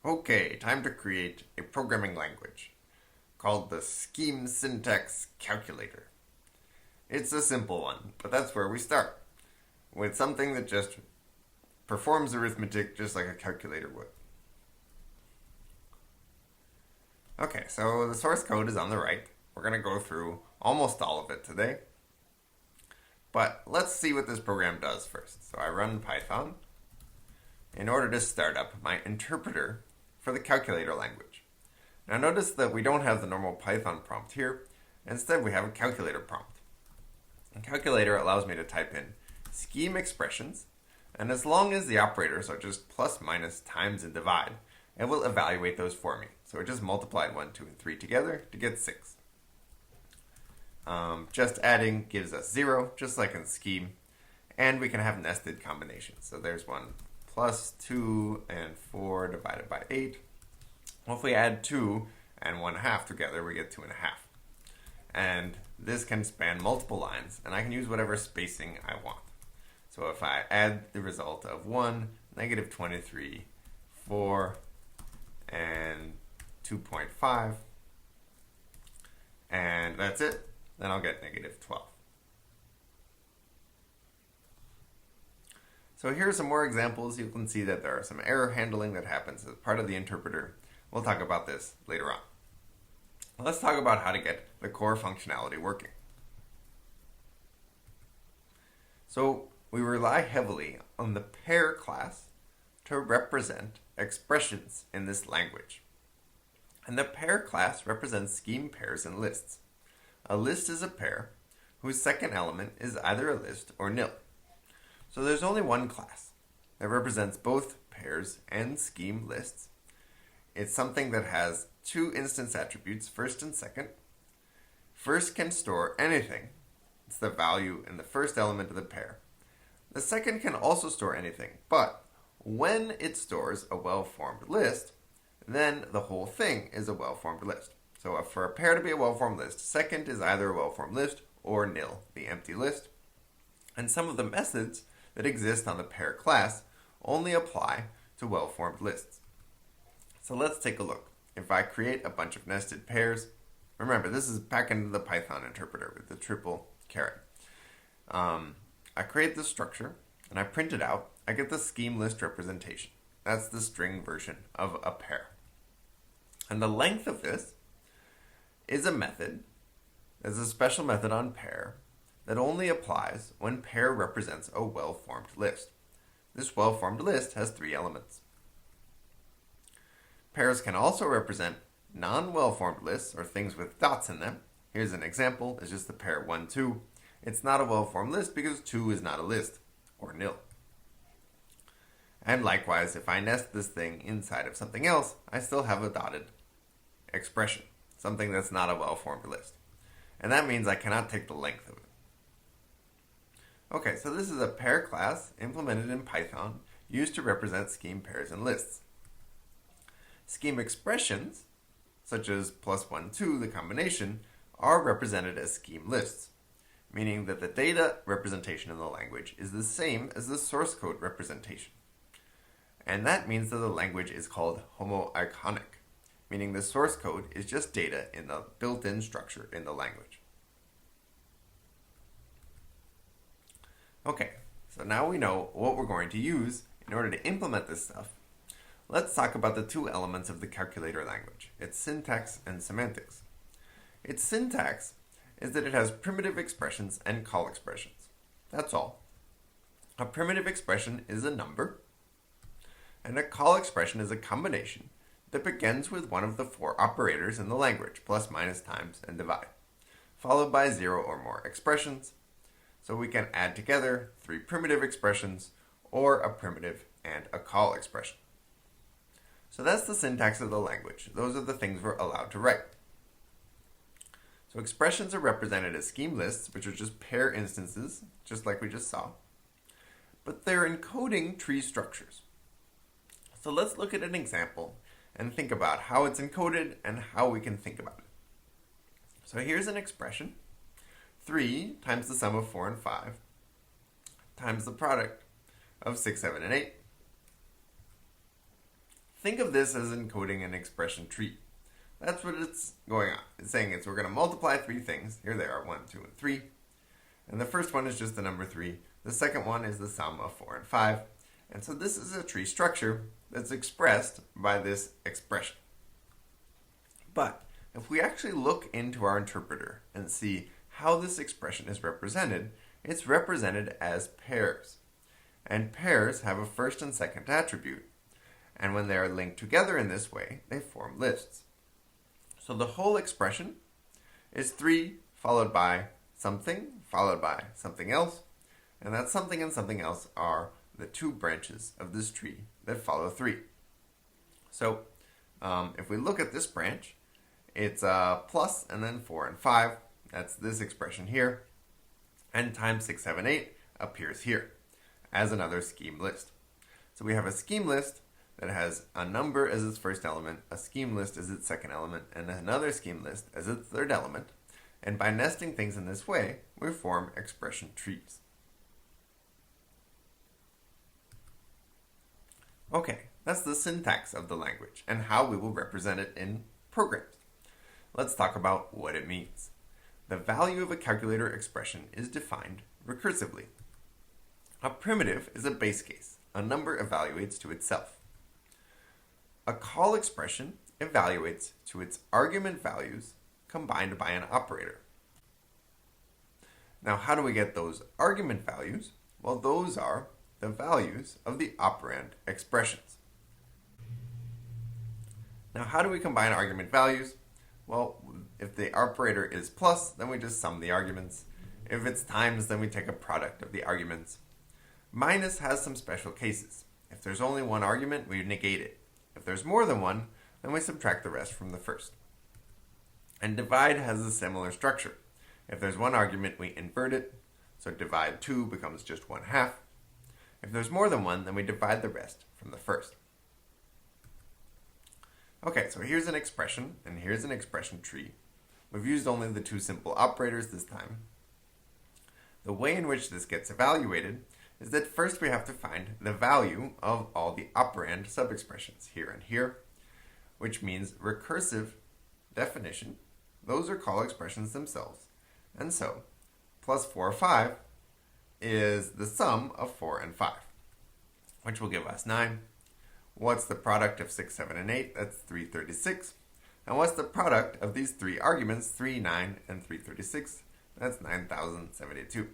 Okay, time to create a programming language called the Scheme Syntax Calculator. It's a simple one, but that's where we start, with something that just performs arithmetic just like a calculator would. Okay, so the source code is on the right. We're going to go through almost all of it today. But let's see what this program does first. So I run Python in order to start up my interpreter for the calculator language. Now notice that we don't have the normal Python prompt here. Instead, we have a calculator prompt. A calculator allows me to type in scheme expressions, and as long as the operators are just plus, minus, times, and divide, it will evaluate those for me. So it just multiplied 1, 2, and 3 together to get 6. Just adding gives us 0, just like in scheme, and we can have nested combinations. So there's 1 plus 2 and 4 divided by 8. Well, if we add 2 and 1/2 together, we get 2.5. And this can span multiple lines, and I can use whatever spacing I want. So if I add the result of 1, negative 23, 4, and 2.5, and that's it, then I'll get negative 12. So here are some more examples. You can see that there are some error handling that happens as part of the interpreter. We'll talk about this later on. Let's talk about how to get the core functionality working. So we rely heavily on the pair class to represent expressions in this language. And the pair class represents scheme pairs and lists. A list is a pair whose second element is either a list or nil. So there's only one class that represents both pairs and scheme lists. It's something that has two instance attributes, first and second. First can store anything. It's the value in the first element of the pair. The second can also store anything, but when it stores a well-formed list, then the whole thing is a well-formed list. So for a pair to be a well-formed list, second is either a well-formed list or nil, the empty list. And some of the methods that exist on the pair class only apply to well-formed lists. So let's take a look. If I create a bunch of nested pairs, remember this is back into the Python interpreter with the triple caret. I create this structure and I print it out. I get the scheme list representation. That's the string version of a pair. And the length of this is a method. There's a special method on pair that only applies when pair represents a well-formed list. This well-formed list has 3 elements. Pairs can also represent non-well-formed lists or things with dots in them. Here's an example. It's just the pair 1, 2. It's not a well-formed list because 2 is not a list, or nil. And likewise, if I nest this thing inside of something else, I still have a dotted expression, something that's not a well-formed list. And that means I cannot take the length of it. Okay, so this is a pair class implemented in Python used to represent scheme pairs and lists. Scheme expressions, such as plus 1, 2, the combination, are represented as scheme lists, meaning that the data representation in the language is the same as the source code representation. And that means that the language is called homoiconic, meaning the source code is just data in the built-in structure in the language. Okay, so now we know what we're going to use in order to implement this stuff. Let's talk about the 2 elements of the calculator language, its syntax and semantics. Its syntax is that it has primitive expressions and call expressions. That's all. A primitive expression is a number, and a call expression is a combination that begins with one of the 4 operators in the language, plus, minus, times, and divide, followed by 0 or more expressions. So we can add together 3 primitive expressions or a primitive and a call expression. So that's the syntax of the language. Those are the things we're allowed to write. So expressions are represented as scheme lists, which are just pair instances, just like we just saw. But they're encoding tree structures. So let's look at an example and think about how it's encoded and how we can think about it. So here's an expression. 3 times the sum of 4 and 5 times the product of 6, 7, and 8 Think of this as encoding an expression tree. That's what it's going on. It's saying we're going to multiply three things. Here they are, 1, 2, and 3. And the first one is just the number 3. The second one is the sum of 4 and 5. And so this is a tree structure that's expressed by this expression. But if we actually look into our interpreter and see how this expression is represented, it's represented as pairs. And pairs have a first and second attribute. And when they are linked together in this way, they form lists. So the whole expression is 3 followed by something else. And that something and something else are the two branches of this tree that follow 3. So if we look at this branch, it's plus and then 4 and 5. That's this expression here. And times 6, 7, 8 appears here as another scheme list. So we have a scheme list that has a number as its first element, a scheme list as its second element, and another scheme list as its third element. And by nesting things in this way, we form expression trees. Okay, that's the syntax of the language and how we will represent it in programs. Let's talk about what it means. The value of a calculator expression is defined recursively. A primitive is a base case. A number evaluates to itself. A call expression evaluates to its argument values combined by an operator. Now, how do we get those argument values? Well, those are the values of the operand expressions. Now, how do we combine argument values? Well, if the operator is plus, then we just sum the arguments. If it's times, then we take a product of the arguments. Minus has some special cases. If there's only one argument, we negate it. If there's more than one, then we subtract the rest from the first. And divide has a similar structure. If there's one argument, we invert it. So divide 2 becomes just 1/2. If there's more than one, then we divide the rest from the first. Okay, so here's an expression, and here's an expression tree. We've used only the two simple operators this time. The way in which this gets evaluated is that first we have to find the value of all the operand subexpressions here and here, which means recursive definition. Those are call expressions themselves. And so, plus 4 or 5 is the sum of 4 and 5, which will give us 9. What's the product of 6, 7, and 8? That's 336. And what's the product of these three arguments, 3, 9, and 336? That's 9,072.